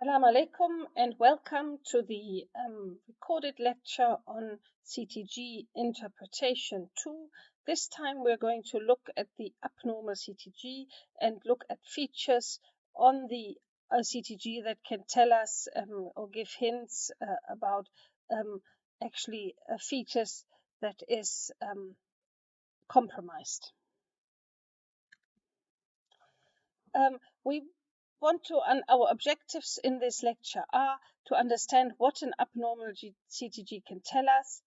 Assalamu alaikum and welcome to the recorded lecture on CTG interpretation 2. This time we're going to look at the abnormal CTG and look at features on the CTG that can tell us or give hints about features that is compromised. We want to, and our objectives in this lecture are to understand what an abnormal CTG can tell us,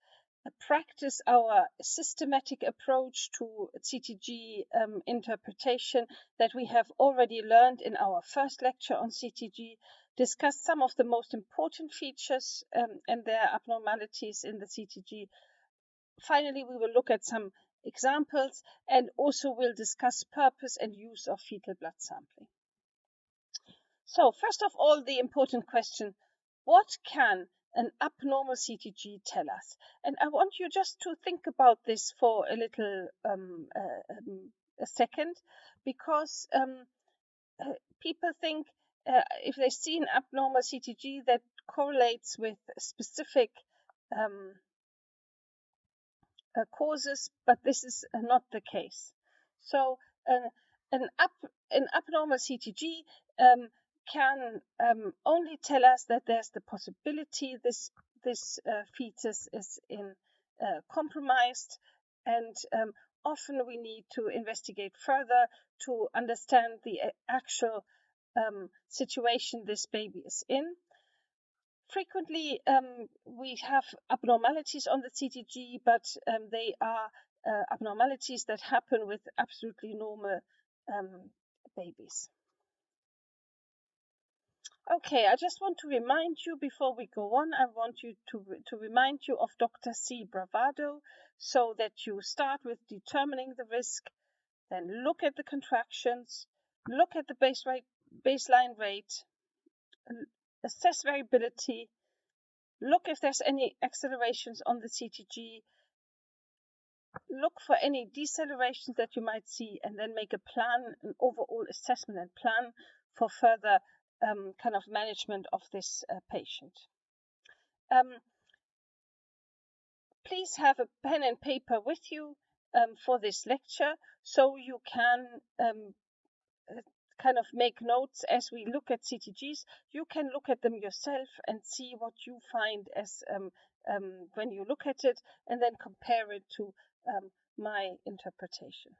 practice our systematic approach to CTG interpretation that we have already learned in our first lecture on CTG, discuss some of the most important features and their abnormalities in the CTG. Finally, we will look at some examples and also will discuss purpose and use of fetal blood sampling. So first of all, the important question, what can an abnormal CTG tell us? And I want you just to think about this for a little a second, because people think if they see an abnormal CTG that correlates with specific causes, but this is not the case. So an abnormal CTG can only tell us that there's the possibility this fetus is compromised, and often we need to investigate further to understand the actual situation this baby is in. Frequently, we have abnormalities on the CTG, but they are abnormalities that happen with absolutely normal babies. Okay, I just want to remind you before we go on, I want you to remind you of Dr. C. Bravado, so that you start with determining the risk, then look at the contractions, look at the baseline rate, assess variability, look if there's any accelerations on the CTG, look for any decelerations that you might see, and then make a plan, an overall assessment and plan for further kind of management of this patient. Please have a pen and paper with you for this lecture, so you can kind of make notes as we look at CTGs. You can look at them yourself and see what you find as when you look at it, and then compare it to my interpretation.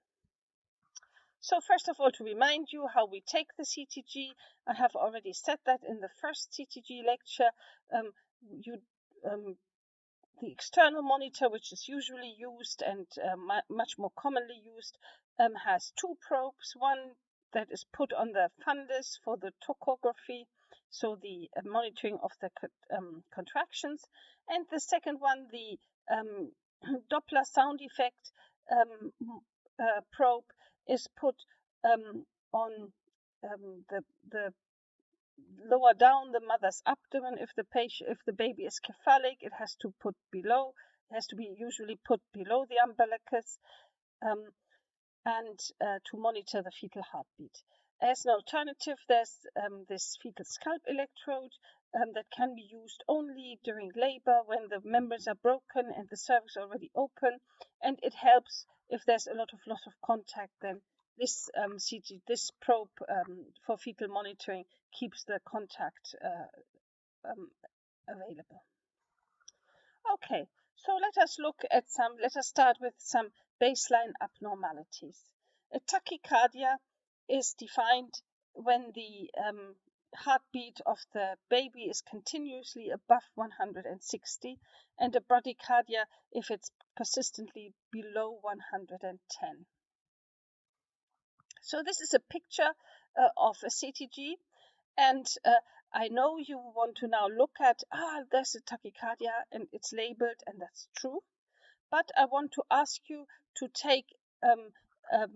So first of all, to remind you how we take the CTG, I have already said that in the first CTG lecture. The external monitor, which is usually used and much more commonly used, has two probes. One that is put on the fundus for the tocography, so the monitoring of the contractions, and the second one, the Doppler sound effect probe, is put on the lower down the mother's abdomen. If the baby is cephalic, it has to put below. It has to be usually put below the umbilicus, and to monitor the fetal heartbeat. As an alternative, there's this fetal scalp electrode that can be used only during labor when the membranes are broken and the cervix already open, and it helps if there's a lot of loss of contact. Then this this probe for fetal monitoring keeps the contact available. Okay, so let us start with some baseline abnormalities. A tachycardia is defined when the heartbeat of the baby is continuously above 160, and a bradycardia if it's persistently below 110. So this is a picture of a CTG, and I know you want to now look at, there's a tachycardia and it's labeled, and that's true. But I want to ask you to take a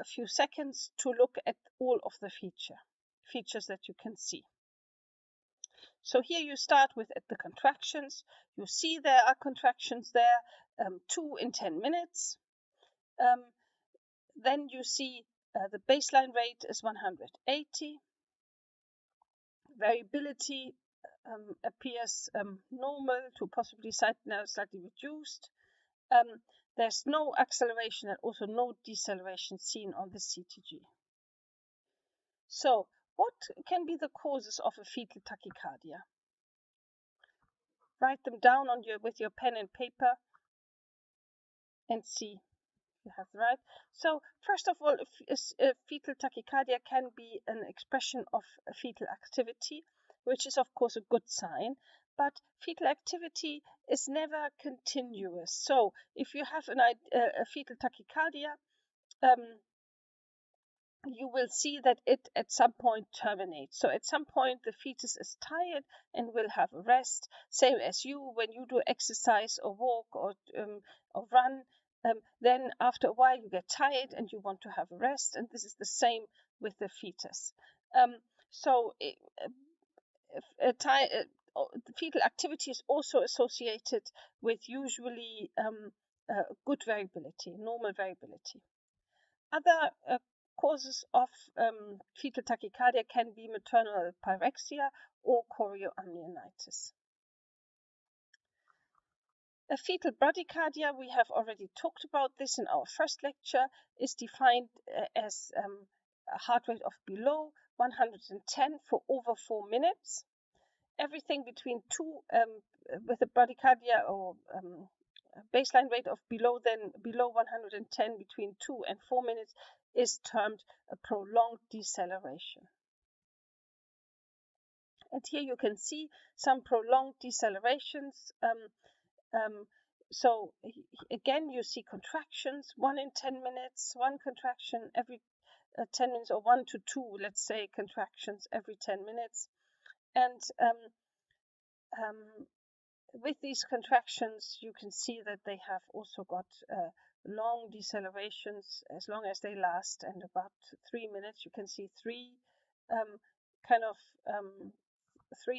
few seconds to look at all of the features that you can see. So here you start with at the contractions. You see there are contractions there, 2 in 10 minutes. Then you see the baseline rate is 180. variability appears normal to possibly slightly reduced. There's no acceleration and also no deceleration seen on the CTG. So, what can be the causes of a fetal tachycardia? Write them down with your pen and paper and see if you have the right. So, first of all, a fetal tachycardia can be an expression of fetal activity, which is of course a good sign. But fetal activity is never continuous. So, if you have a fetal tachycardia, you will see that it at some point terminates. So at some point the fetus is tired and will have a rest, same as you when you do exercise or walk or run. Then after a while you get tired and you want to have a rest, and this is the same with the fetus. Fetal activity is also associated with usually good variability, normal variability. Other causes of fetal tachycardia can be maternal pyrexia or chorioamnionitis. A fetal bradycardia, we have already talked about this in our first lecture, is defined as a heart rate of below 110 for over 4 minutes. Everything between with a bradycardia or baseline rate of below 110 between 2 and 4 minutes is termed a prolonged deceleration. And here you can see some prolonged decelerations. So again, you see contractions, 1 in 10 minutes, 1 contraction every 10 minutes, or 1 to 2, let's say, contractions every 10 minutes. And with these contractions, you can see that they have also got long decelerations as long as they last, and about 3 minutes you can see three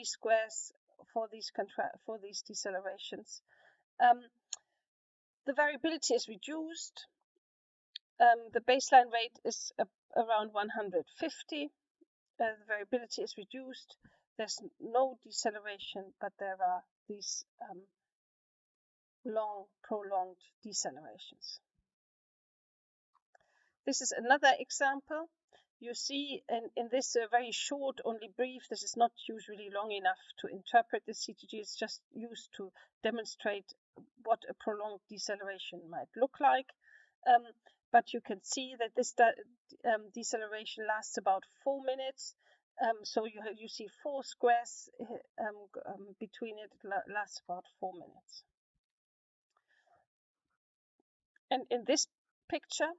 squares for these decelerations. The variability is reduced. The baseline rate is around 150. The variability is reduced. There's no deceleration, but there are these long, prolonged decelerations. This is another example. You see in this very short, only brief, this is not usually long enough to interpret the CTG. It's just used to demonstrate what a prolonged deceleration might look like. But you can see that this deceleration lasts about 4 minutes. So you see 4 squares between it. It lasts about 4 minutes. And in this picture,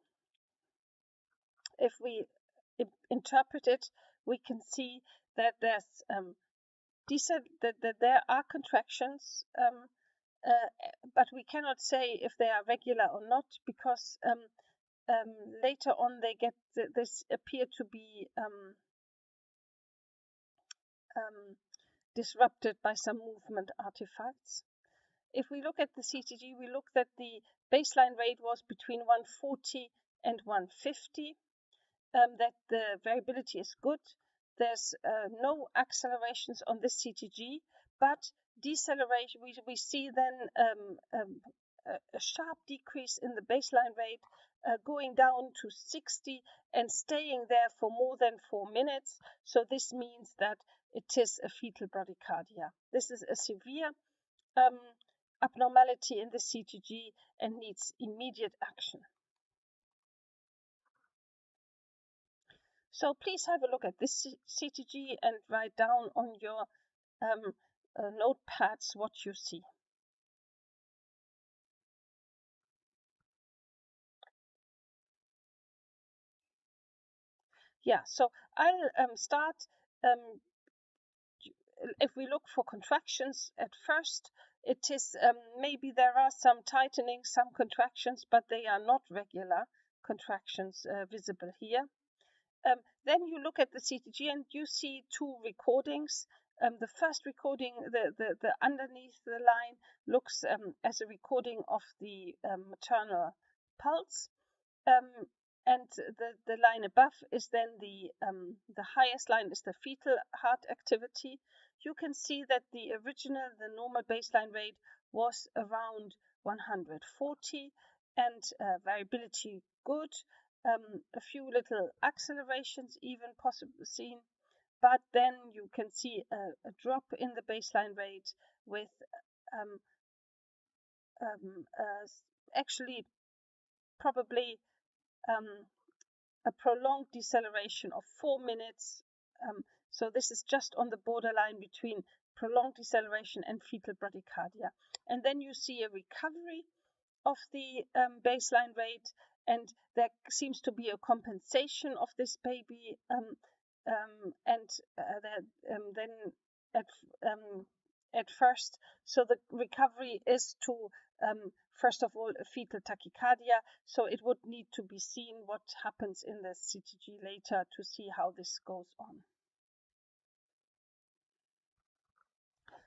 if we interpret it, we can see that there's that there are contractions, but we cannot say if they are regular or not, because later on they get this appear to be disrupted by some movement artifacts. If we look at the CTG, we look that the baseline rate was between 140 and 150, that the variability is good. There's no accelerations on this CTG, but deceleration, we see then a sharp decrease in the baseline rate, going down to 60 and staying there for more than 4 minutes. So this means that it is a fetal bradycardia. This is a severe abnormality in the CTG and needs immediate action. So please have a look at this CTG and write down on your notepads what you see. Yeah, so I'll start. If we look for contractions at first, it is maybe there are some tightening, some contractions, but they are not regular contractions visible here. Then you look at the CTG and you see 2 recordings. The first recording, the underneath the line, looks as a recording of the maternal pulse. and the line above is then the highest line is the fetal heart activity. You can see that the normal baseline rate was around 140, and variability good. A few little accelerations even possibly seen, but then you can see a drop in the baseline rate with um, actually probably a prolonged deceleration of 4 minutes. So this is just on the borderline between prolonged deceleration and fetal bradycardia. And then you see a recovery of the baseline rate, and there seems to be a compensation of this baby, and then at at first, so the recovery is to first of all a fetal tachycardia, so it would need to be seen what happens in the CTG later to see how this goes on.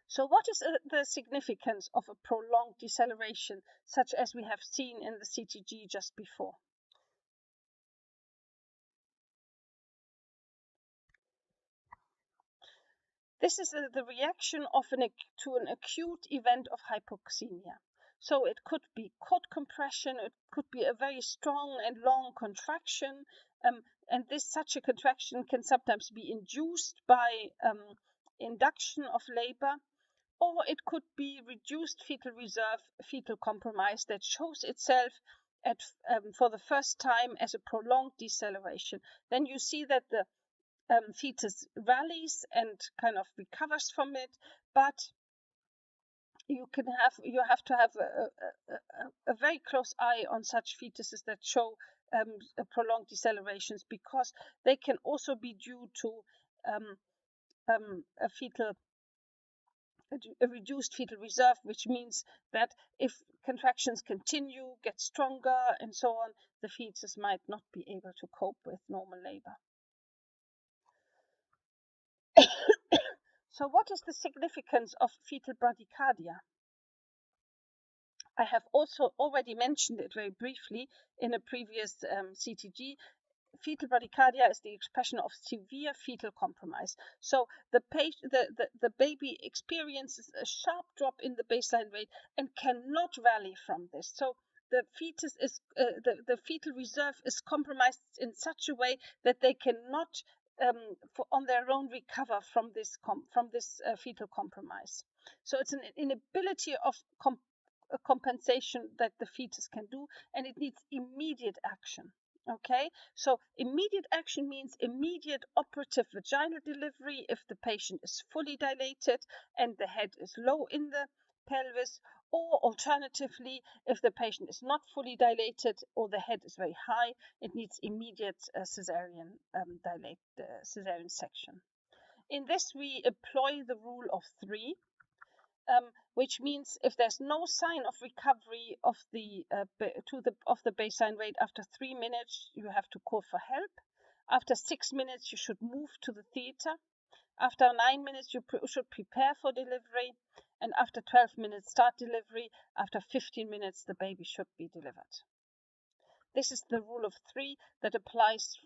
So what is the significance of a prolonged deceleration, such as we have seen in the CTG just before? This is the reaction of to an acute event of hypoxemia. So it could be cord compression, it could be a very strong and long contraction, and such a contraction can sometimes be induced by induction of labor, or it could be reduced fetal reserve, fetal compromise that shows itself for the first time as a prolonged deceleration. Then you see that the fetus rallies and kind of recovers from it, but you have to have a very close eye on such fetuses that show prolonged decelerations, because they can also be due to a reduced fetal reserve, which means that if contractions continue, get stronger, and so on, the fetus might not be able to cope with normal labor. So what is the significance of fetal bradycardia? I have also already mentioned it very briefly in a previous CTG. Fetal bradycardia is the expression of severe fetal compromise. So the baby experiences a sharp drop in the baseline rate and cannot rally from this. So the fetus is the fetal reserve is compromised in such a way that they cannot on their own recover from this fetal compromise. So it's an inability of compensation that the fetus can do, and it needs immediate action. Okay, so immediate action means immediate operative vaginal delivery if the patient is fully dilated and the head is low in the pelvis, or alternatively, if the patient is not fully dilated or the head is very high, it needs immediate cesarean section. In this, we employ the rule of 3. Which means if there's no sign of recovery of the baseline rate after 3 minutes, you have to call for help. After 6 minutes, you should move to the theater. After 9 minutes, you should prepare for delivery, and after 12 minutes, start delivery. After 15 minutes, the baby should be delivered. This is the rule of 3 that applies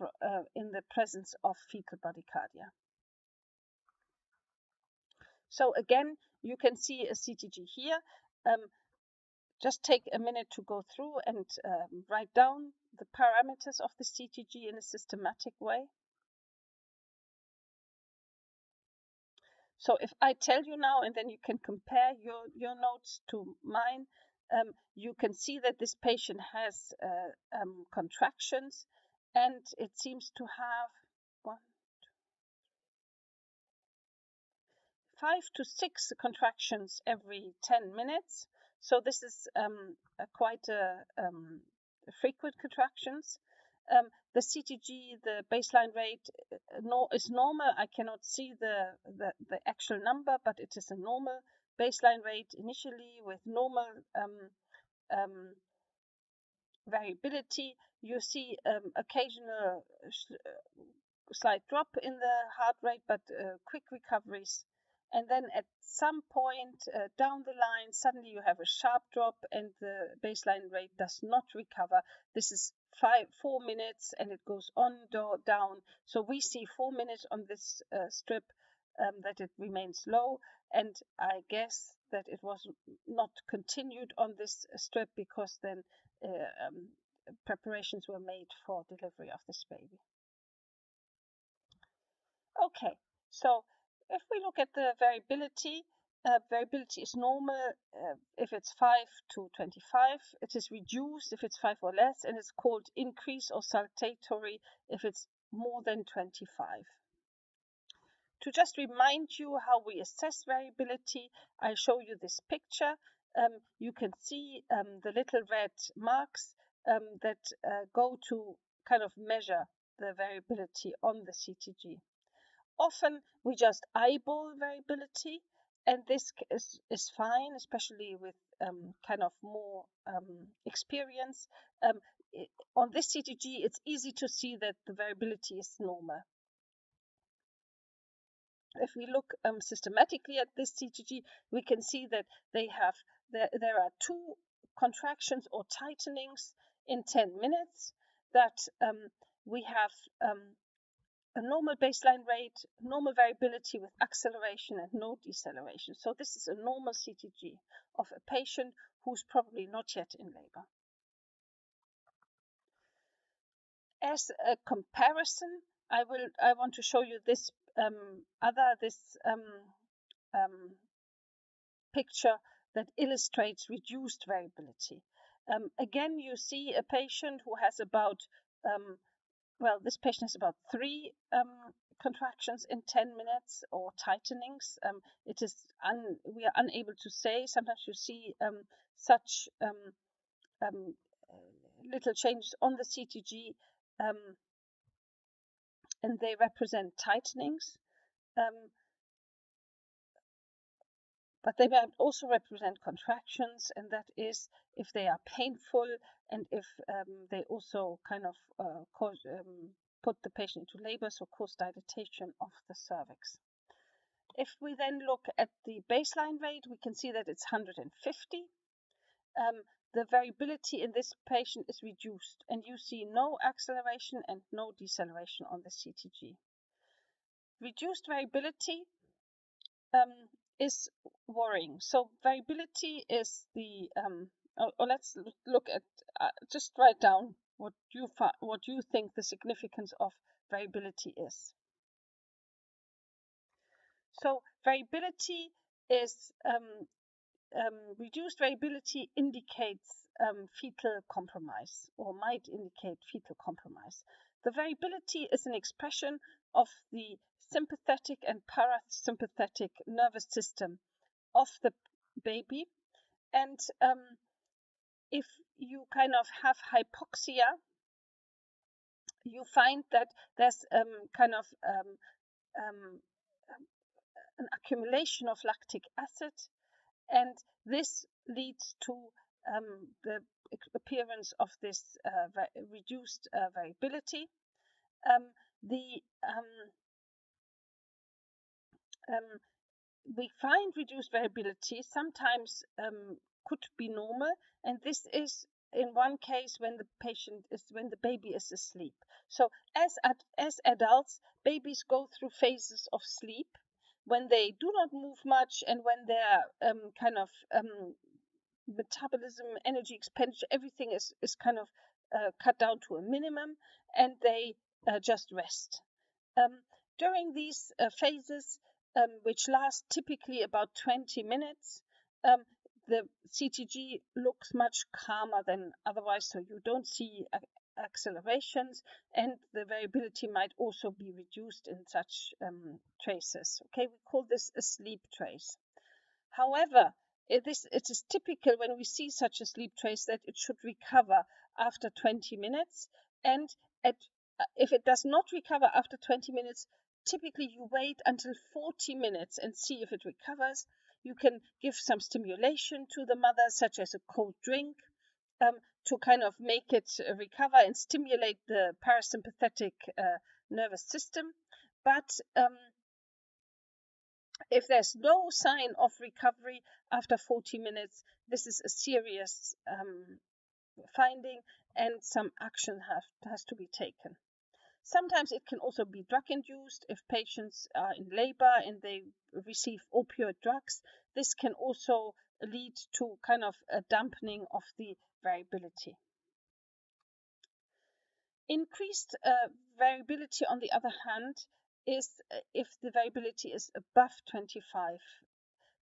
in the presence of fetal bradycardia. So again, you can see a CTG here. Just take a minute to go through and write down the parameters of the CTG in a systematic way. So if I tell you now, and then you can compare your notes to mine, you can see that this patient has contractions, and it seems to have 5 to 6 contractions every 10 minutes. So this is quite frequent contractions. The CTG, the baseline rate, is normal. I cannot see the actual number, but it is a normal baseline rate initially with normal variability. You see occasional slight drop in the heart rate, but quick recoveries. And then at some point down the line, suddenly you have a sharp drop and the baseline rate does not recover. This is 4 minutes, and it goes on down. So we see 4 minutes on this strip, that it remains low, and I guess that it was not continued on this strip because then preparations were made for delivery of this baby. Okay, so if we look at the variability, variability is normal if it's 5 to 25. It is reduced if it's 5 or less, and it's called increase or saltatory if it's more than 25. To just remind you how we assess variability, I show you this picture. You can see the little red marks that go to kind of measure the variability on the CTG. Often we just eyeball variability, and this is fine, especially with kind of more experience. On this CTG, it's easy to see that the variability is normal. If we look systematically at this CTG, we can see that there are 2 contractions or tightenings in 10 minutes, that we have a normal baseline rate, normal variability with acceleration and no deceleration. So this is a normal CTG of a patient who's probably not yet in labor. As a comparison, I want to show you this picture that illustrates reduced variability. Again, you see a patient who has about this patient has about 3 contractions in 10 minutes or tightenings. We are unable to say. Sometimes you see such little changes on the CTG, and they represent tightenings. But they might also represent contractions, and that is if they are painful and if they also kind of put the patient into labor, so cause dilatation of the cervix. If we then look at the baseline rate, we can see that it's 150. The variability in this patient is reduced, and you see no acceleration and no deceleration on the CTG. Reduced variability is worrying. So variability is the let's look at just write down what you think the significance of variability is. So variability is reduced variability indicates fetal compromise, or might indicate fetal compromise. The variability is an expression of the sympathetic and parasympathetic nervous system of the baby, and if you kind of have hypoxia, you find that there's kind of an accumulation of lactic acid, and this leads to the appearance of this reduced variability. We find reduced variability sometimes could be normal, and this is in one case when the baby is asleep. So as adults, babies go through phases of sleep when they do not move much, and when their metabolism, energy expenditure, everything is kind of cut down to a minimum, and they just rest. During these phases, which last typically about 20 minutes, the CTG looks much calmer than otherwise, so you don't see accelerations, and the variability might also be reduced in such traces. Okay, we call this a sleep trace. However, it is typical when we see such a sleep trace that it should recover after 20 minutes, and if it does not recover after 20 minutes, typically you wait until 40 minutes and see if it recovers. You can give some stimulation to the mother, such as a cold drink, to kind of make it recover and stimulate the parasympathetic nervous system. But if there's no sign of recovery after 40 minutes, this is a serious finding, and some action has to be taken. Sometimes it can also be drug-induced. If patients are in labor and they receive opioid drugs, this can also lead to kind of a dampening of the variability. Increased variability, on the other hand, is if the variability is above 25.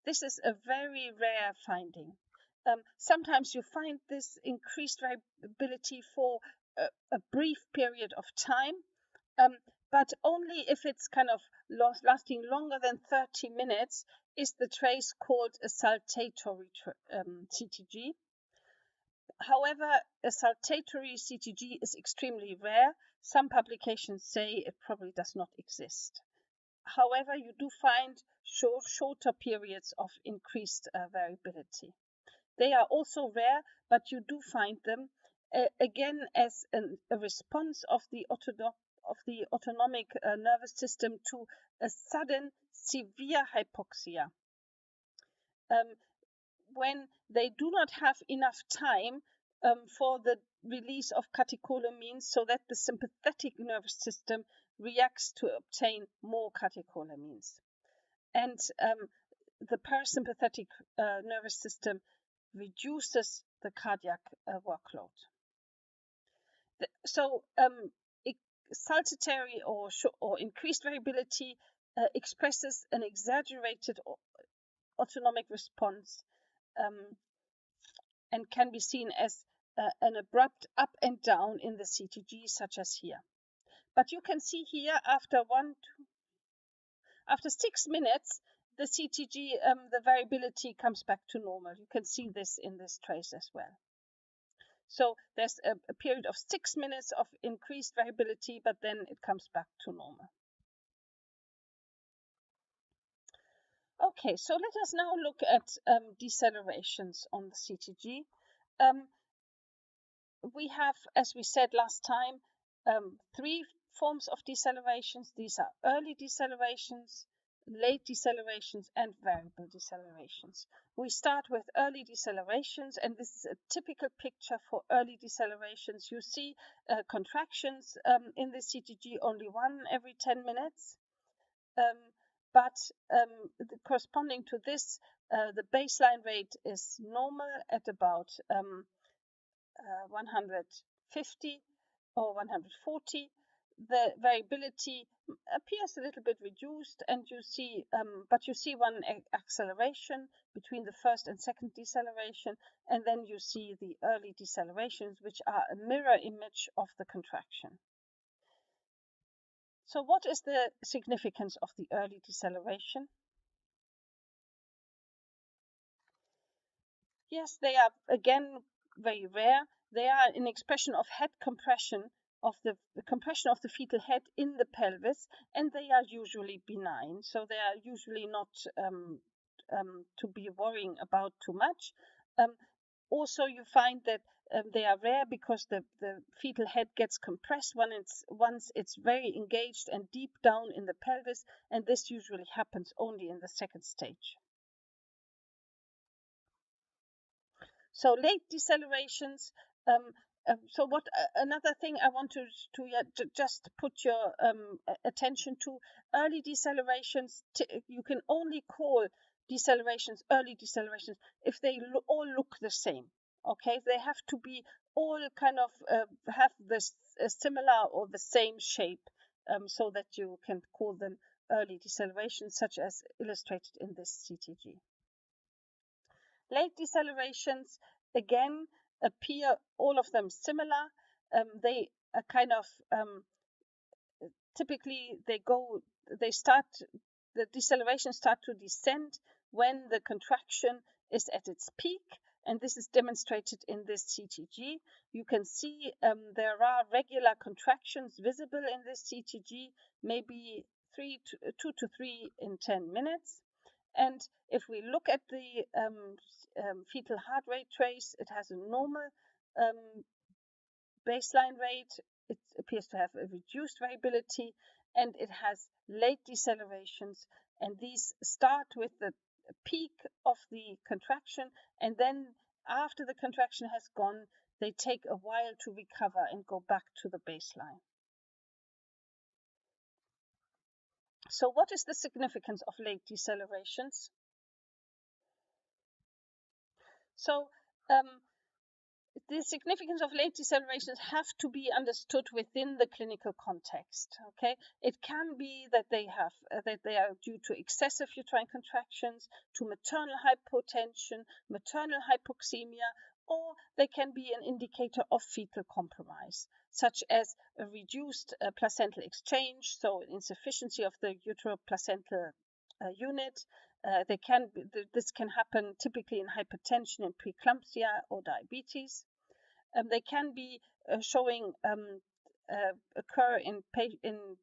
This is a very rare finding. Sometimes you find this increased variability for a brief period of time, but only if it's kind of lasting longer than 30 minutes is the trace called a saltatory CTG. However, a saltatory CTG is extremely rare. Some publications say it probably does not exist. However, you do find shorter periods of increased variability. They are also rare, but you do find them again as a response of the autonomic nervous system to a sudden severe hypoxia. When they do not have enough time for the release of catecholamines so that the sympathetic nervous system reacts to obtain more catecholamines. And the parasympathetic nervous system reduces the cardiac workload. So saltatory or increased variability expresses an exaggerated autonomic response and can be seen as an abrupt up and down in the CTG, such as here. But you can see here after 6 minutes, the CTG, the variability comes back to normal. You can see this in this trace as well. So there's a period of 6 minutes of increased variability, but then it comes back to normal. Okay, so let us now look at decelerations on the CTG. We have, as we said last time, 3 forms of decelerations. These are early decelerations, late decelerations, and variable decelerations. We start with early decelerations, and this is a typical picture for early decelerations. You see contractions in the CTG, only 1 every 10 minutes. But corresponding to this, the baseline rate is normal at about 150 or 140. The variability appears a little bit reduced, and you see, but you see one acceleration between the first and second deceleration, and then you see the early decelerations, which are a mirror image of the contraction. So what is the significance of the early deceleration? Yes, they are again very rare. They are an expression of head compression, of the compression of the fetal head in the pelvis, and they are usually benign. So they are usually not to be worrying about too much. Also, you find that they are rare because the fetal head gets compressed once it's very engaged and deep down in the pelvis, and this usually happens only in the second stage. So late decelerations. So what another thing I want to just put your attention to: early decelerations. You can only call decelerations early decelerations if they all look the same. Okay, they have to be all kind of have this similar or the same shape, so that you can call them early decelerations, such as illustrated in this CTG. Late decelerations again appear all of them similar. They are kind of typically the deceleration start to descend when the contraction is at its peak, and this is demonstrated in this CTG. You can see there are regular contractions visible in this CTG, maybe 2 to 3 in 10 minutes. And if we look at the fetal heart rate trace, it has a normal baseline rate. It appears to have a reduced variability, and it has late decelerations, and these start with the peak of the contraction, and then after the contraction has gone, they take a while to recover and go back to the baseline. So what is the significance of late decelerations? So the significance of late decelerations have to be understood within the clinical context. Okay, it can be that they are due to excessive uterine contractions, to maternal hypotension, maternal hypoxemia, or they can be an indicator of fetal compromise, such as a reduced placental exchange, so insufficiency of the uteroplacental unit. This can happen typically in hypertension and preeclampsia or diabetes. They can be occur in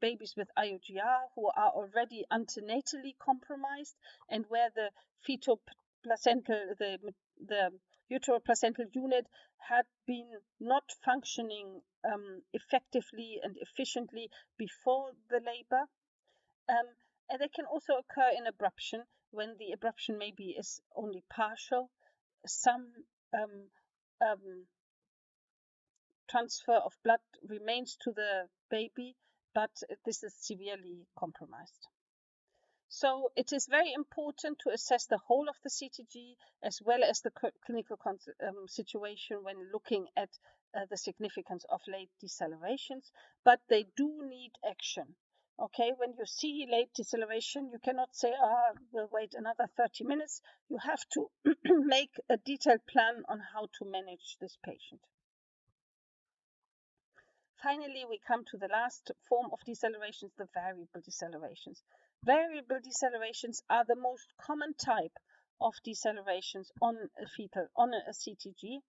babies with IUGR who are already antenatally compromised and where the fetal placental, the uteroplacental unit had been not functioning effectively and efficiently before the labor. And they can also occur in abruption when the abruption maybe is only partial. Some transfer of blood remains to the baby, but this is severely compromised. So it is very important to assess the whole of the CTG as well as the clinical situation when looking at the significance of late decelerations, but they do need action. Okay, when you see late deceleration, you cannot say, we'll wait another 30 minutes. You have to make a detailed plan on how to manage this patient. Finally, we come to the last form of decelerations, the variable decelerations. Variable decelerations are the most common type of decelerations on a CTG,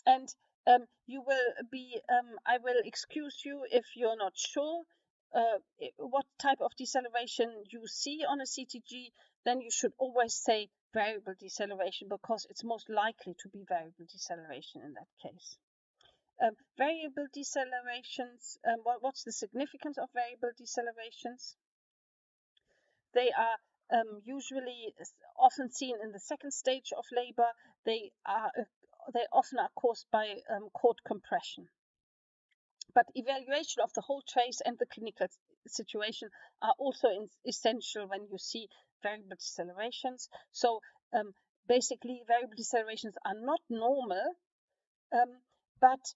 and I will excuse you if you're not sure what type of deceleration you see on a CTG. Then you should always say variable deceleration because it's most likely to be variable deceleration in that case. Variable decelerations, what's the significance of variable decelerations? They are usually often seen in the second stage of labor. They often are caused by cord compression. But evaluation of the whole trace and the clinical situation are also essential when you see variable decelerations. So basically, variable decelerations are not normal, but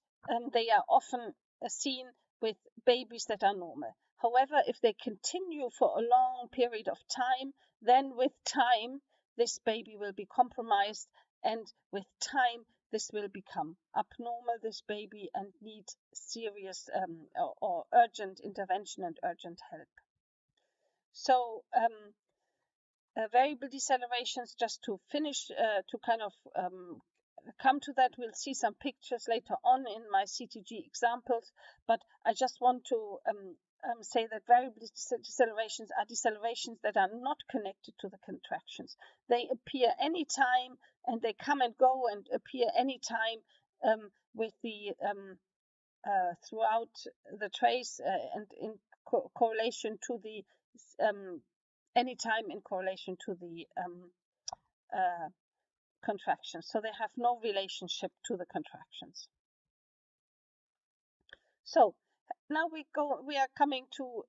they are often seen with babies that are normal. However, if they continue for a long period of time, then with time, this baby will be compromised, and with time, this will become abnormal, this baby, and need serious or urgent intervention and urgent help. So variable decelerations, just to finish, to kind of come to that, we'll see some pictures later on in my CTG examples, but I just want to say that variable decelerations are decelerations that are not connected to the contractions. They appear anytime and they come and go and appear anytime with the throughout the trace and in correlation to the anytime in correlation to the contractions. So they have no relationship to the contractions. So now we are coming to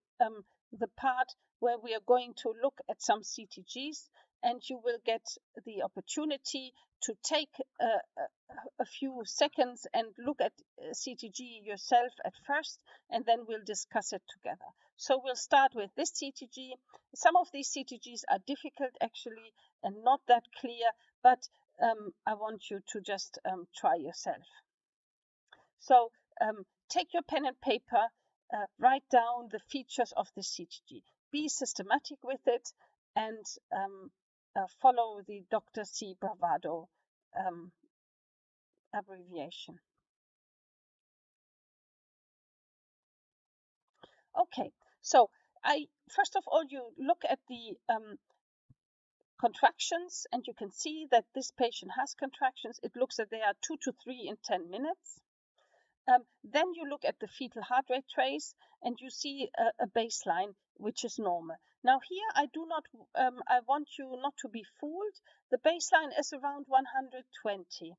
the part where we are going to look at some CTGs, and you will get the opportunity to take a few seconds and look at CTG yourself at first, and then we'll discuss it together. So we'll start with this CTG. Some of these CTGs are difficult actually and not that clear, but I want you to just try yourself. So take your pen and paper, write down the features of the CTG. Be systematic with it and follow the Dr. C. Bravado abbreviation. Okay, so first of all, you look at the contractions, and you can see that this patient has contractions. It looks that they are 2 to 3 in 10 minutes. Then you look at the fetal heart rate trace, and you see a baseline which is normal. Now here I want you not to be fooled. The baseline is around 120.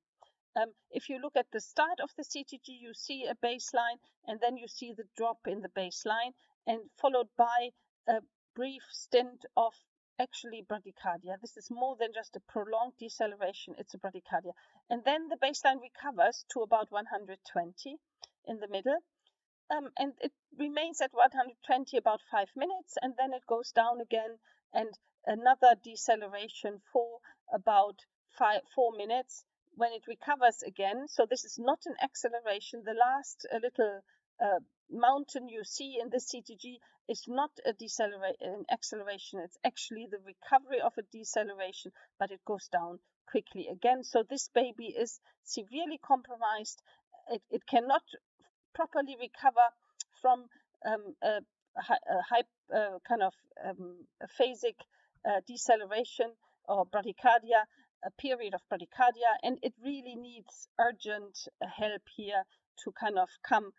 If you look at the start of the CTG, you see a baseline, and then you see the drop in the baseline, and followed by a brief stint of actually bradycardia. This is more than just a prolonged deceleration, it's a bradycardia. And then the baseline recovers to about 120 in the middle, and it remains at 120 about 5 minutes, and then it goes down again, and another deceleration for about 4 minutes when it recovers again. So this is not an acceleration. The last little mountain you see in this CTG is not an acceleration. It's actually the recovery of a deceleration, but it goes down quickly again. So this baby is severely compromised. It cannot properly recover from a high kind of phasic deceleration or bradycardia, a period of bradycardia, and it really needs urgent help here to kind of come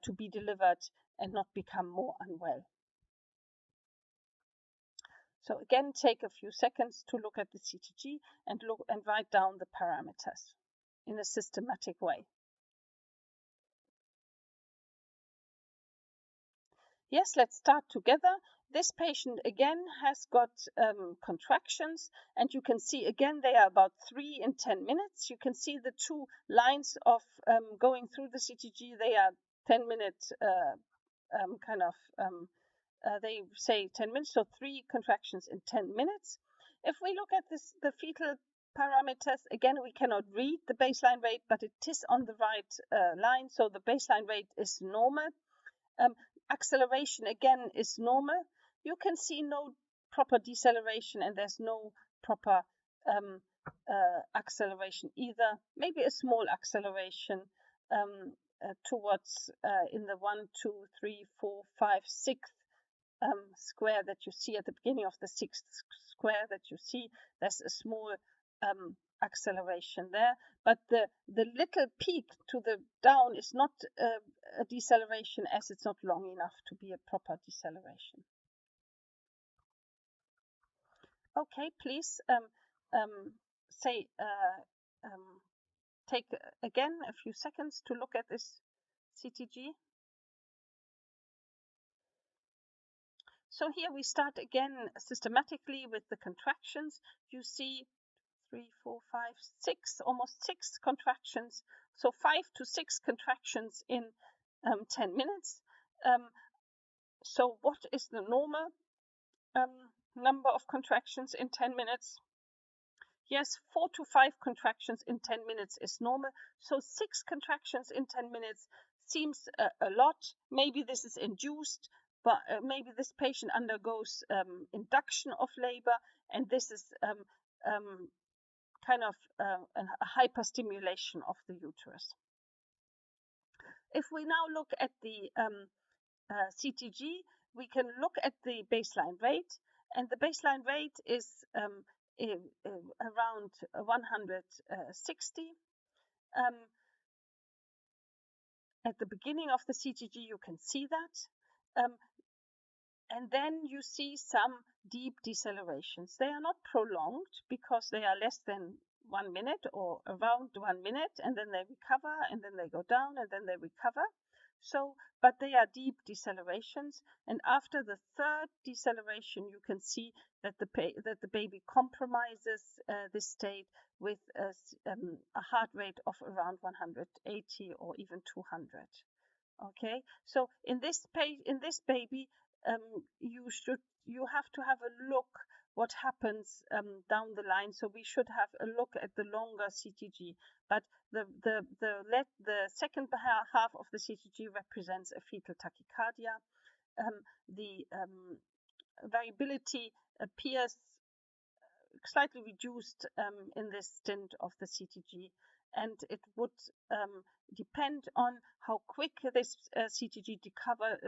to be delivered and not become more unwell. So again, take a few seconds to look at the CTG and write down the parameters in a systematic way. Yes, let's start together. This patient again has got contractions, and you can see again they are about 3 in 10 minutes. You can see the two lines of going through the CTG. They are 10-minute they say 10 minutes, so 3 contractions in 10 minutes. If we look at the fetal parameters, again we cannot read the baseline rate, but it is on the right line, so the baseline rate is normal. Acceleration again is normal. You can see no proper deceleration, and there's no proper acceleration either. Maybe a small acceleration towards in the 1, 2, 3, 4, 5, 6 square that you see at the beginning of the 6th square that you see. There's a small acceleration there, but the little peak to the down is not a deceleration, as it's not long enough to be a proper deceleration. Okay, please take again a few seconds to look at this CTG. So here we start again systematically with the contractions. You see 3, 4, 5, 6, almost 6 contractions. So 5 to 6 contractions in 10 minutes. So what is the normal number of contractions in 10 minutes? Yes, 4 to 5 contractions in 10 minutes is normal. So 6 contractions in 10 minutes seems a lot. Maybe this is induced, but maybe this patient undergoes induction of labor, and this is kind of a hyperstimulation of the uterus. If we now look at the CTG, we can look at the baseline rate, and the baseline rate is around 160. At the beginning of the CTG, you can see that. And then you see some deep decelerations. They are not prolonged because they are less than 1 minute or around 1 minute, and then they recover, and then they go down, and then they recover. So, but they are deep decelerations, and after the third deceleration, you can see that the baby compromises this state with a heart rate of around 180 or even 200. Okay, so in this baby, you have to have a look what happens down the line. So we should have a look at the longer CTG, but the second half of the CTG represents a fetal tachycardia. The variability appears slightly reduced in this stint of the CTG, and it would depend on how quick this CTG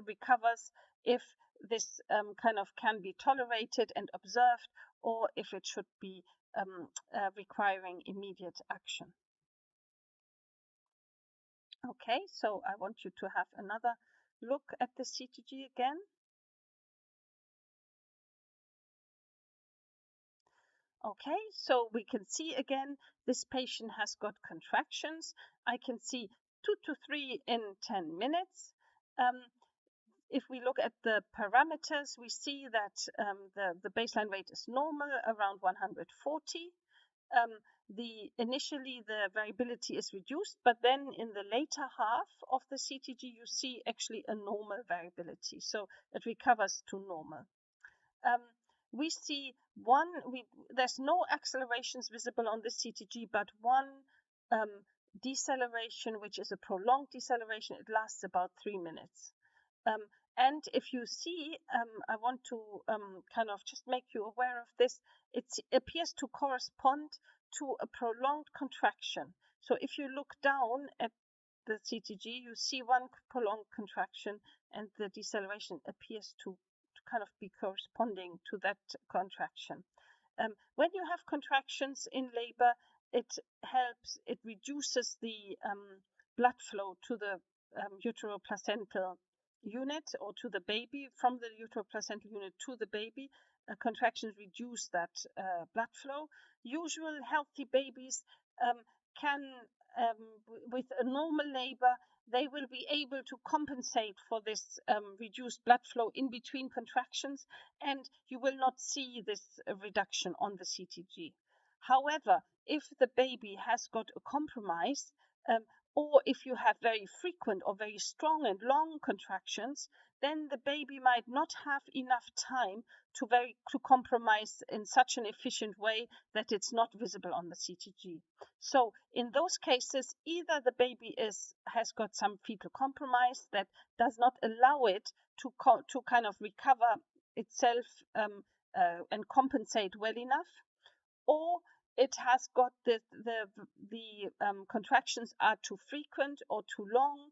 recovers, if this kind of can be tolerated and observed, or if it should be requiring immediate action. Okay, so I want you to have another look at the CTG again. Okay, so we can see again, this patient has got contractions. I can see 2 to 3 in 10 minutes. If we look at the parameters, we see that the baseline rate is normal, around 140. Initially the variability is reduced, but then in the later half of the CTG, you see actually a normal variability. So it recovers to normal. We see there's no accelerations visible on the CTG, but one deceleration, which is a prolonged deceleration. It lasts about 3 minutes. And if you see, I want to kind of just make you aware of this, it appears to correspond to a prolonged contraction. So if you look down at the CTG, you see one prolonged contraction, and the deceleration appears to kind of be corresponding to that contraction. When you have contractions in labor, it reduces the blood flow to the uteroplacental unit or to the baby, from the uteroplacental unit to the baby. Contractions reduce that blood flow. Usual healthy babies can, with a normal labor, they will be able to compensate for this reduced blood flow in between contractions, and you will not see this reduction on the CTG. However, if the baby has got a compromise, or if you have very frequent or very strong and long contractions, then the baby might not have enough time to compromise in such an efficient way that it's not visible on the CTG. So in those cases, either the baby has got some fetal compromise that does not allow it to kind of recover itself and compensate well enough, or it has got the contractions are too frequent or too long,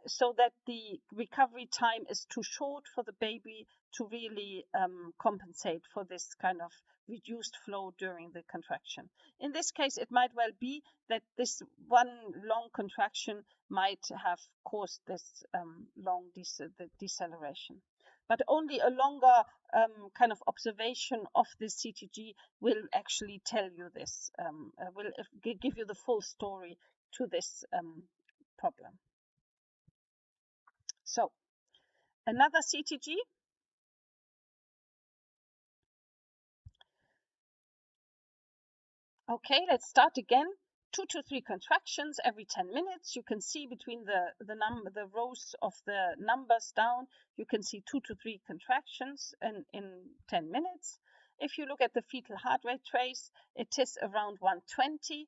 so that the recovery time is too short for the baby to really compensate for this kind of reduced flow during the contraction. In this case, it might well be that this one long contraction might have caused this long deceleration. But only a longer kind of observation of this CTG will actually tell you this, will give you the full story to this problem. So another CTG. Okay, let's start again. 2 to 3 contractions every 10 minutes. You can see between the rows of the numbers down, you can see 2 to 3 contractions in 10 minutes. If you look at the fetal heart rate trace, it is around 120.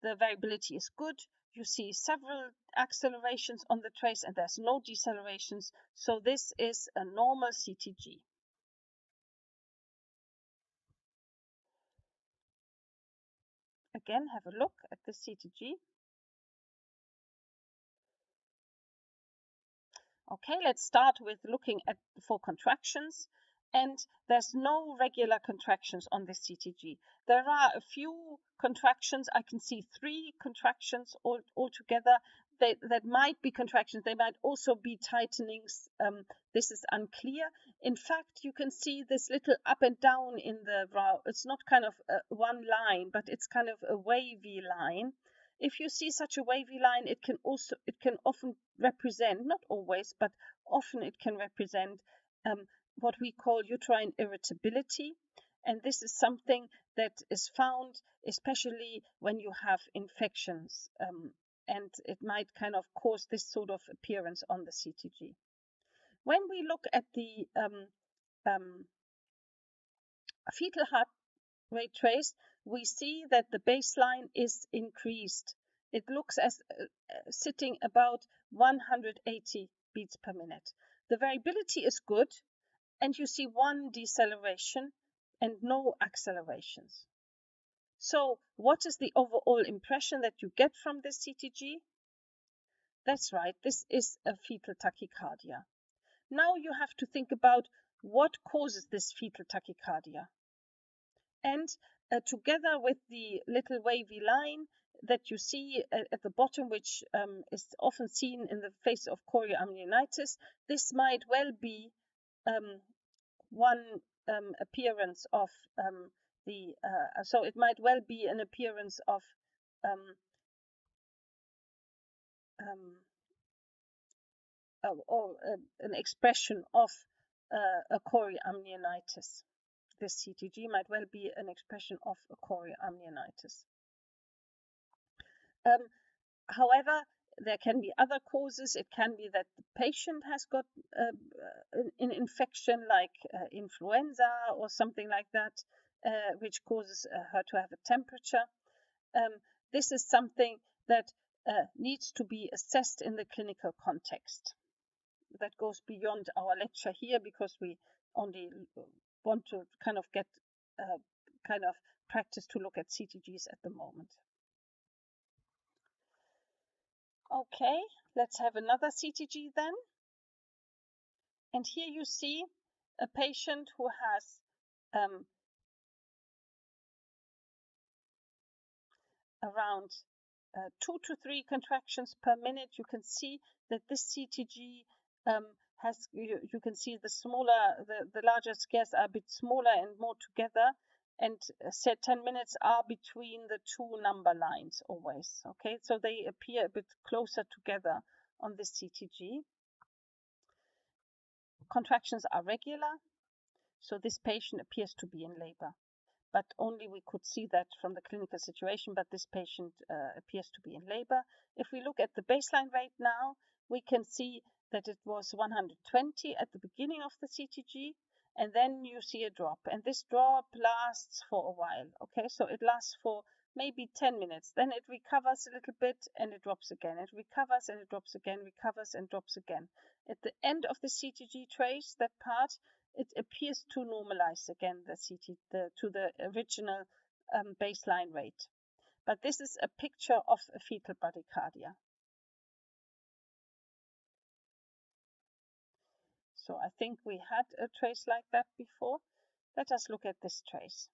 The variability is good. You see several accelerations on the trace, and there's no decelerations. So this is a normal CTG. Again, have a look at the CTG. Okay, let's start with looking at for contractions, and there's no regular contractions on this CTG. There are a few contractions. I can see 3 contractions altogether. That might be contractions. They might also be tightenings. This is unclear. In fact, you can see this little up and down in the row. It's not kind of one line, but it's kind of a wavy line. If you see such a wavy line, it can often represent, not always, but often it can represent what we call uterine irritability. And this is something that is found especially when you have infections, and it might kind of cause this sort of appearance on the CTG. When we look at the fetal heart rate trace, we see that the baseline is increased. It looks as sitting about 180 beats per minute. The variability is good, and you see one deceleration and no accelerations. So what is the overall impression that you get from this CTG? That's right, this is a fetal tachycardia. Now you have to think about what causes this fetal tachycardia. And together with the little wavy line that you see at the bottom, which is often seen in the face of chorioamnionitis, this might well be one appearance of so it might well be an appearance of or an expression of a chorioamnionitis. This CTG might well be an expression of a chorioamnionitis. However, there can be other causes. It can be that the patient has got an infection like influenza or something like that, which causes her to have a temperature. This is something that needs to be assessed in the clinical context. That goes beyond our lecture here, because we only want to kind of get kind of practice to look at CTGs at the moment. Okay, let's have another CTG then. And here you see a patient who has around 2 to 3 contractions per minute. You can see that this CTG has, you can see the smaller, the larger squares are a bit smaller and more together, and set 10 minutes are between the two number lines always. Okay, so they appear a bit closer together on this CTG. Contractions are regular, so this patient appears to be in labor, but only we could see that from the clinical situation, but this patient appears to be in labor. If we look at the baseline rate now, we can see that it was 120 at the beginning of the CTG, and then you see a drop, and this drop lasts for a while. Okay, so it lasts for maybe 10 minutes, then it recovers a little bit and it drops again, it recovers and it drops again, recovers and drops again. At the end of the CTG trace, that part, it appears to normalize again to the original baseline rate. But this is a picture of a fetal bradycardia. So I think we had a trace like that before. Let us look at this trace.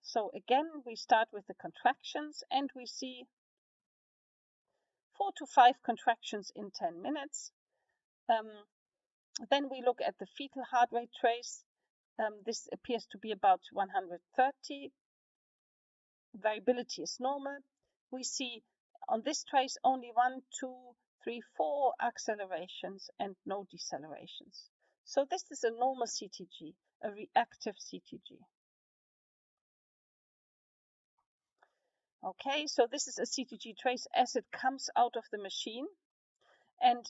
So again, we start with the contractions, and we see 4 to 5 contractions in 10 minutes. Then we look at the fetal heart rate trace. This appears to be about 130. Variability is normal. We see on this trace only 1, 2, 3, 4 accelerations and no decelerations. So this is a normal CTG, a reactive CTG. Okay, so this is a CTG trace as it comes out of the machine, and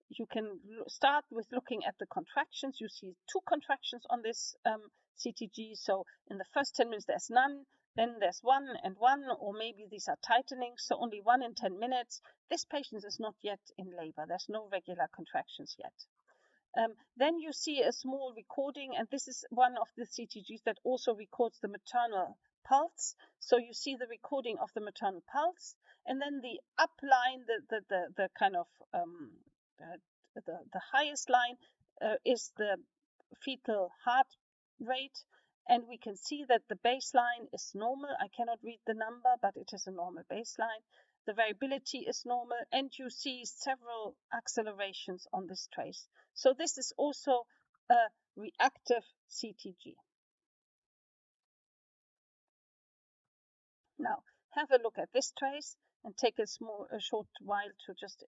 you can start with looking at the contractions. You see 2 contractions on this CTG. So in the first 10 minutes there's none, then there's 1 and 1, or maybe these are tightening, so only 1 in 10 minutes. This patient is not yet in labor. There's no regular contractions yet. Then you see a small recording, and this is one of the CTGs that also records the maternal pulse. So you see the recording of the maternal pulse, and then the up line, the kind of the highest line is the fetal heart rate, and we can see that the baseline is normal. I cannot read the number, but it is a normal baseline. The variability is normal, and you see several accelerations on this trace. So this is also a reactive CTG. Now, have a look at this trace and take a short while to just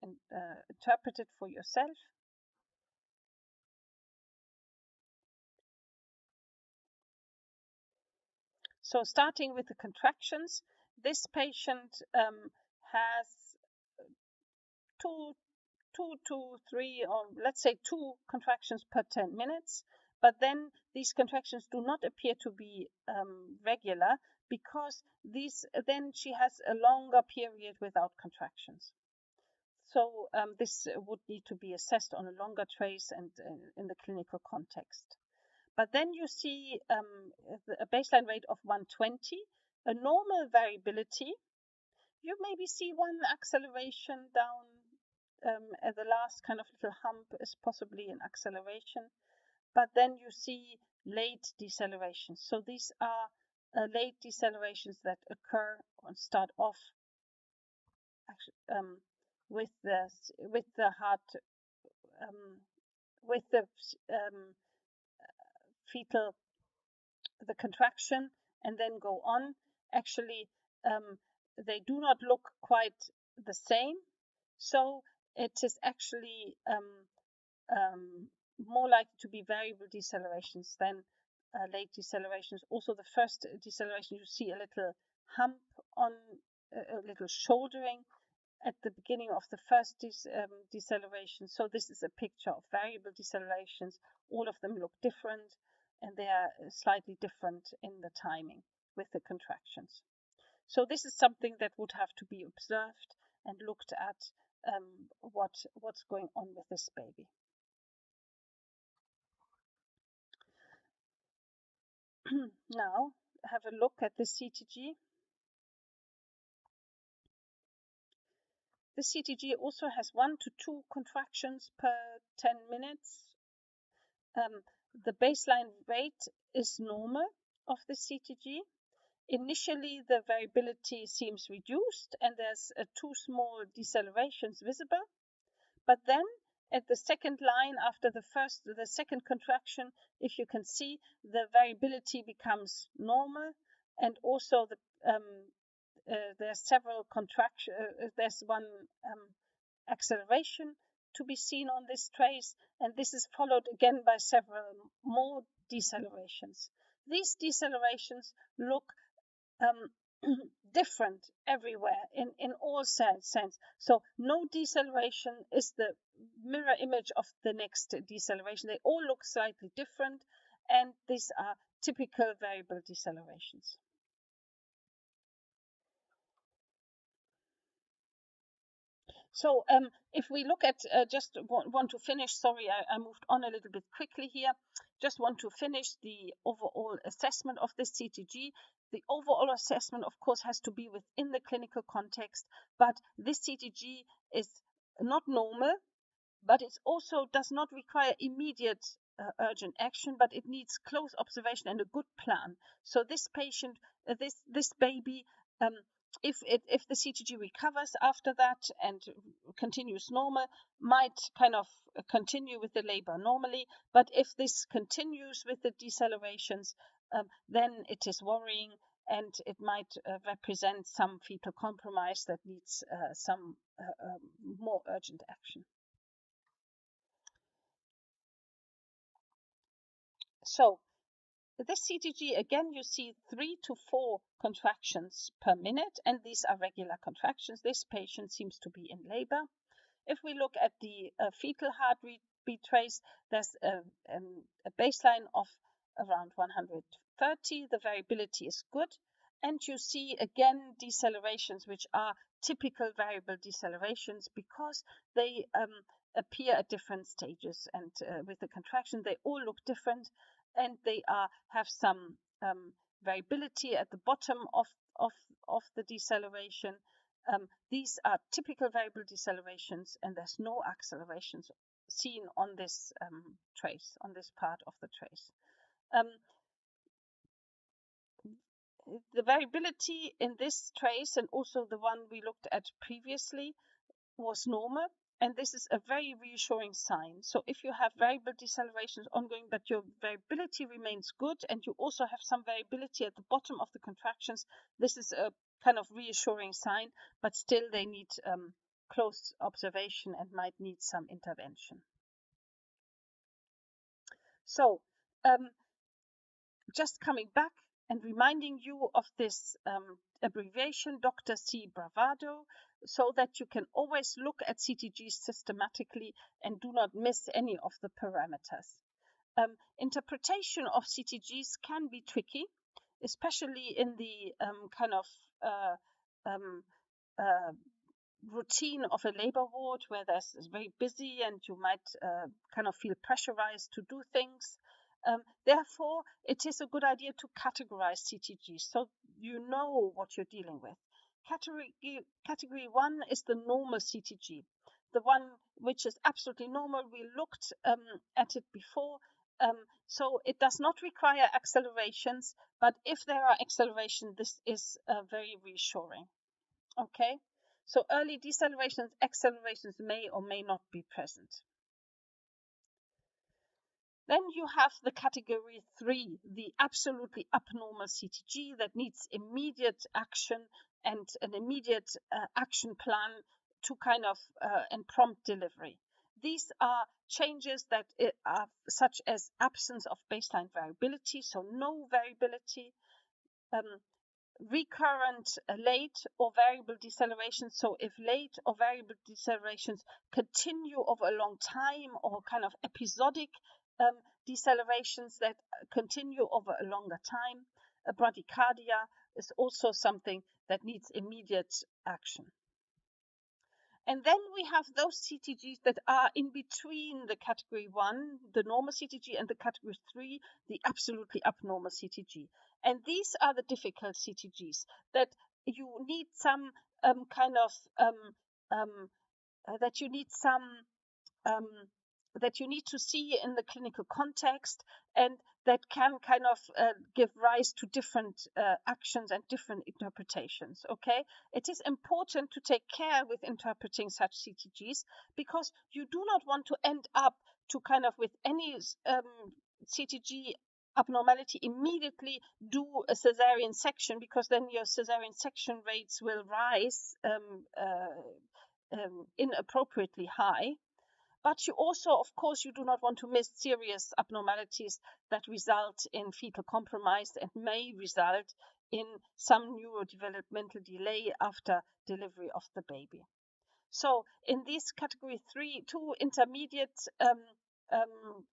interpret it for yourself. So starting with the contractions, this patient has 2 to 3, or let's say 2 contractions per 10 minutes. But then these contractions do not appear to be regular, because then she has a longer period without contractions. So this would need to be assessed on a longer trace and in the clinical context. But then you see a baseline rate of 120, a normal variability. You maybe see 1 acceleration down at the last kind of little hump is possibly an acceleration. But then you see late decelerations. So these are late decelerations that occur and start off actually, with the heart with the fetal, the contraction, and then go on. Actually, they do not look quite the same. So it is actually more likely to be variable decelerations than late decelerations. Also, the first deceleration, you see a little hump on a little shouldering at the beginning of the first deceleration. So this is a picture of variable decelerations. All of them look different, and they are slightly different in the timing with the contractions. So this is something that would have to be observed and looked at, what's going on with this baby. Now have a look at the CTG. The CTG also has 1 to 2 contractions per 10 minutes. The baseline rate is normal of the CTG. Initially, the variability seems reduced and there's 2 small decelerations visible. But then at the second line after the second contraction, if you can see, the variability becomes normal, and also there's several contractions. There's one acceleration to be seen on this trace, and this is followed again by several more decelerations. These decelerations look different everywhere in all sense. So no deceleration is the mirror image of the next deceleration. They all look slightly different, and these are typical variable decelerations. So if we look at, just want to finish, sorry, I moved on a little bit quickly here. Just want to finish the overall assessment of this CTG. The overall assessment, of course, has to be within the clinical context, but this CTG is not normal, but it also does not require immediate urgent action, but it needs close observation and a good plan. So this patient, this baby, if the CTG recovers after that and continues normal, might kind of continue with the labor normally. But if this continues with the decelerations, then it is worrying, and it might represent some fetal compromise that needs some more urgent action. So this CTG, again, you see 3 to 4 contractions per minute, and these are regular contractions. This patient seems to be in labor. If we look at the fetal heartbeat trace, there's a baseline of around 130. The variability is good. And you see, again, decelerations, which are typical variable decelerations because they appear at different stages. And with the contraction, they all look different, and they have some variability at the bottom of the deceleration. These are typical variable decelerations, and there's no accelerations seen on this trace, on this part of the trace. The variability in this trace, and also the one we looked at previously, was normal, and this is a very reassuring sign. So if you have variable decelerations ongoing, but your variability remains good, and you also have some variability at the bottom of the contractions, this is a kind of reassuring sign, but still they need close observation and might need some intervention. So just coming back and reminding you of this abbreviation, Dr. C. Bravado, so that you can always look at CTGs systematically and do not miss any of the parameters. Interpretation of CTGs can be tricky, especially in the kind of routine of a labor ward where it's very busy and you might kind of feel pressurized to do things. Therefore, it is a good idea to categorize CTGs so you know what you're dealing with. Category 1 is the normal CTG, the one which is absolutely normal. We looked at it before. So it does not require accelerations, but if there are accelerations, this is very reassuring. Okay, so early decelerations, accelerations may or may not be present. Then you have the category 3, the absolutely abnormal CTG that needs immediate action and an immediate action plan to kind of and prompt delivery. These are changes that are such as absence of baseline variability, so no variability, recurrent late or variable decelerations. So if late or variable decelerations continue over a long time, or kind of episodic decelerations that continue over a longer time, a bradycardia is also something that needs immediate action. And then we have those CTGs that are in between the category 1, the normal CTG, and the category 3, the absolutely abnormal CTG. And these are the difficult CTGs that you need some that you need to see in the clinical context, and that can kind of give rise to different actions and different interpretations. Okay, it is important to take care with interpreting such CTGs, because you do not want to end up to kind of with any CTG abnormality immediately do a cesarean section, because then your cesarean section rates will rise inappropriately high. But you also, of course, you do not want to miss serious abnormalities that result in fetal compromise and may result in some neurodevelopmental delay after delivery of the baby. So in this category 2 intermediate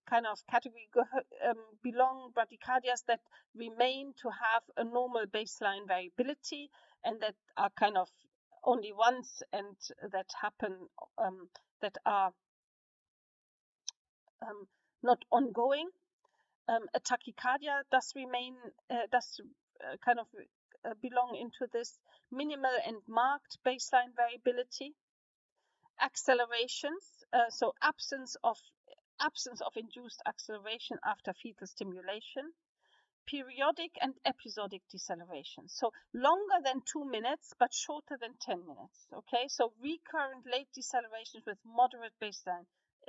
kind of category belong bradycardias that remain to have a normal baseline variability, and that are kind of only once, and that happen that are not ongoing. A tachycardia does remain, belong into this minimal and marked baseline variability. Accelerations, so absence of induced acceleration after fetal stimulation. Periodic and episodic deceleration, so longer than 2 minutes but shorter than 10 minutes. Okay, so recurrent late decelerations with moderate baseline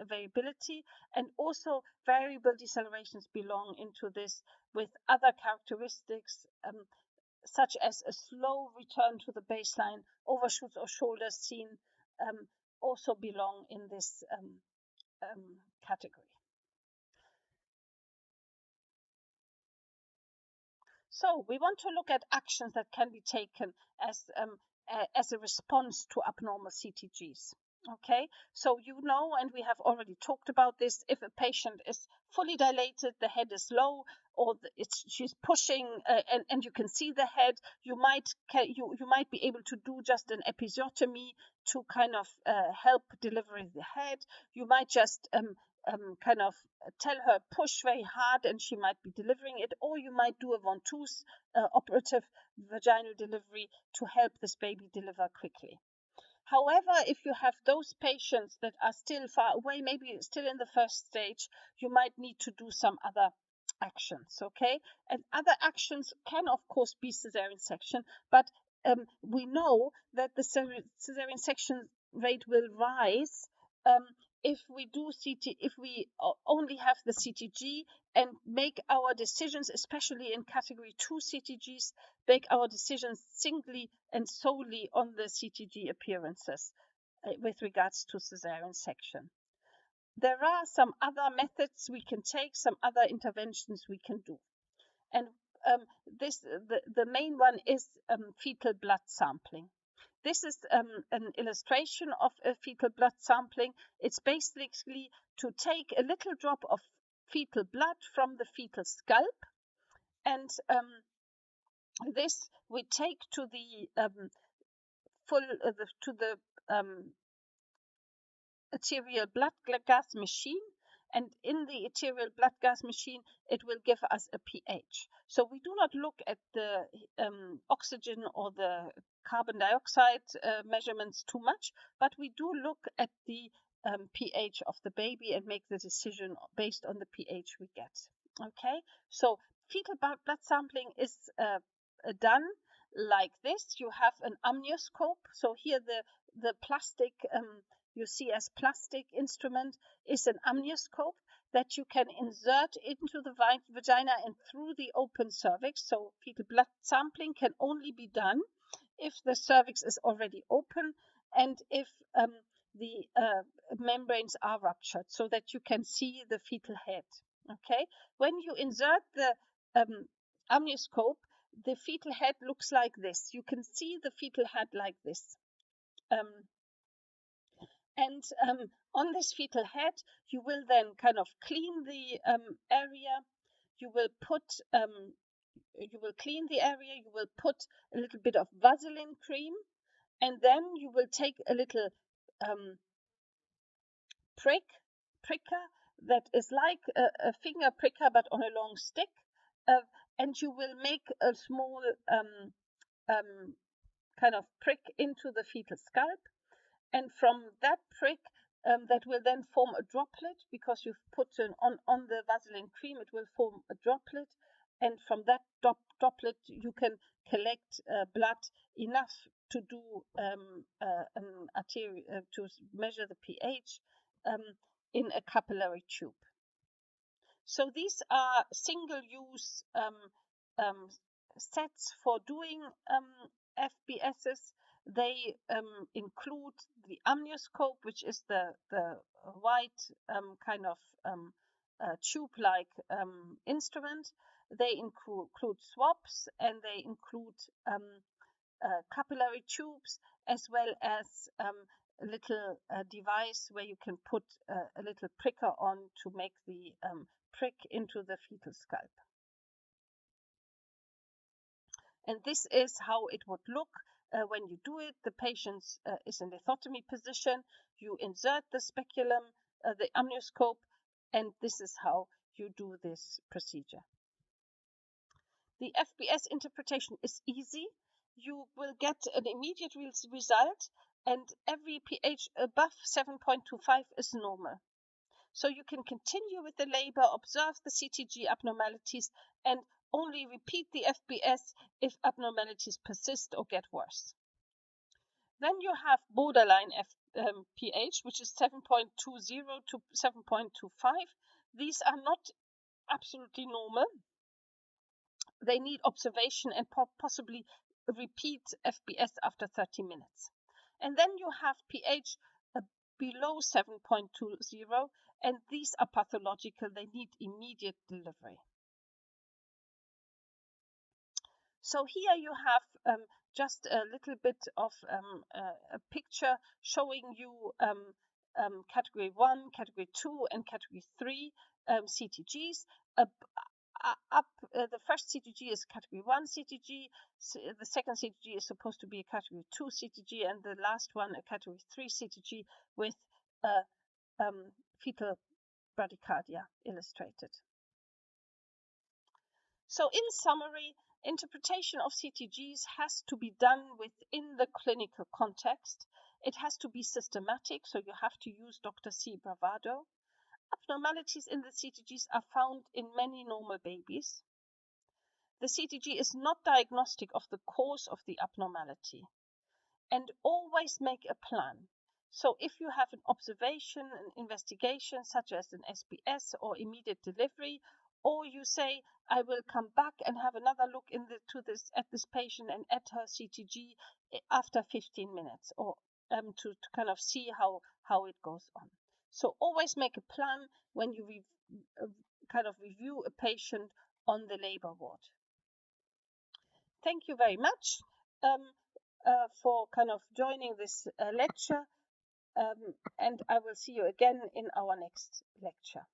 variability, and also variable decelerations belong into this, with other characteristics such as a slow return to the baseline, overshoots or shoulders seen, also belong in this category. So we want to look at actions that can be taken as a response to abnormal CTGs. Okay, so and we have already talked about this, if a patient is fully dilated, the head is low, or she's pushing and you can see the head, you might be able to do just an episiotomy to kind of help delivering the head. You might just kind of tell her push very hard and she might be delivering it, or you might do a ventouse operative vaginal delivery to help this baby deliver quickly. However, if you have those patients that are still far away, maybe still in the first stage, you might need to do some other actions. Okay, and other actions can of course be cesarean section, but we know that the cesarean section rate will rise if we only have the CTG and make our decisions, especially in category 2 CTGs, make our decisions singly and solely on the CTG appearances with regards to cesarean section. There are some other methods we can take, some other interventions we can do. And the main one is fetal blood sampling. This is an illustration of a fetal blood sampling. It's basically to take a little drop of fetal blood from the fetal scalp, and this we take to the arterial blood gas machine, and in the arterial blood gas machine it will give us a pH. So we do not look at the oxygen or the carbon dioxide measurements too much, but we do look at the pH of the baby and make the decision based on the pH we get. Okay, so fetal blood sampling is done like this. You have an amnioscope. So here the plastic you see as plastic instrument is an amnioscope, that you can insert into the vagina and through the open cervix. So fetal blood sampling can only be done if the cervix is already open and if the membranes are ruptured, so that you can see the fetal head. Okay, when you insert the amnioscope, the fetal head looks like this. You can see the fetal head like this. And on this fetal head, you will then kind of clean the area. You will clean the area. You will put a little bit of Vaseline cream, and then you will take a little pricker that is like a finger pricker but on a long stick, and you will make a small kind of prick into the fetal scalp, and from that prick that will then form a droplet, because you've put on the Vaseline cream, it will form a droplet, and from that droplet you can collect blood enough to do an arterial to measure the pH in a capillary tube. So these are single-use sets for doing FBSs. They include the amnioscope, which is the white kind of tube-like instrument. They include swabs, and they include capillary tubes, as well as a little device where you can put a little pricker on to make the prick into the fetal scalp. And this is how it would look when you do it. The patient is in lithotomy position. You insert the speculum, the amnioscope, and this is how you do this procedure. The FBS interpretation is easy. You will get an immediate result, and every pH above 7.25 is normal. So you can continue with the labor, observe the CTG abnormalities, and only repeat the FBS if abnormalities persist or get worse. Then you have borderline pH, which is 7.20 to 7.25. These are not absolutely normal. They need observation and possibly repeat FBS after 30 minutes. And then you have pH below 7.20, and these are pathological. They need immediate delivery. So here you have just a little bit of a picture showing you category 1, category 2, and category 3 CTGs. The first CTG is category 1 CTG, the second CTG is supposed to be a category 2 CTG, and the last one a category 3 CTG with fetal bradycardia illustrated. So in summary, interpretation of CTGs has to be done within the clinical context. It has to be systematic, so you have to use Dr. C bravado. Abnormalities in the CTGs are found in many normal babies. The CTG is not diagnostic of the cause of the abnormality. And always make a plan. So if you have an observation, an investigation, such as an SBS or immediate delivery, or you say, I will come back and have another look at this patient and at her CTG after 15 minutes, or to kind of see how it goes on. So always make a plan when you kind of review a patient on the labor ward. Thank you very much for kind of joining this lecture, and I will see you again in our next lecture.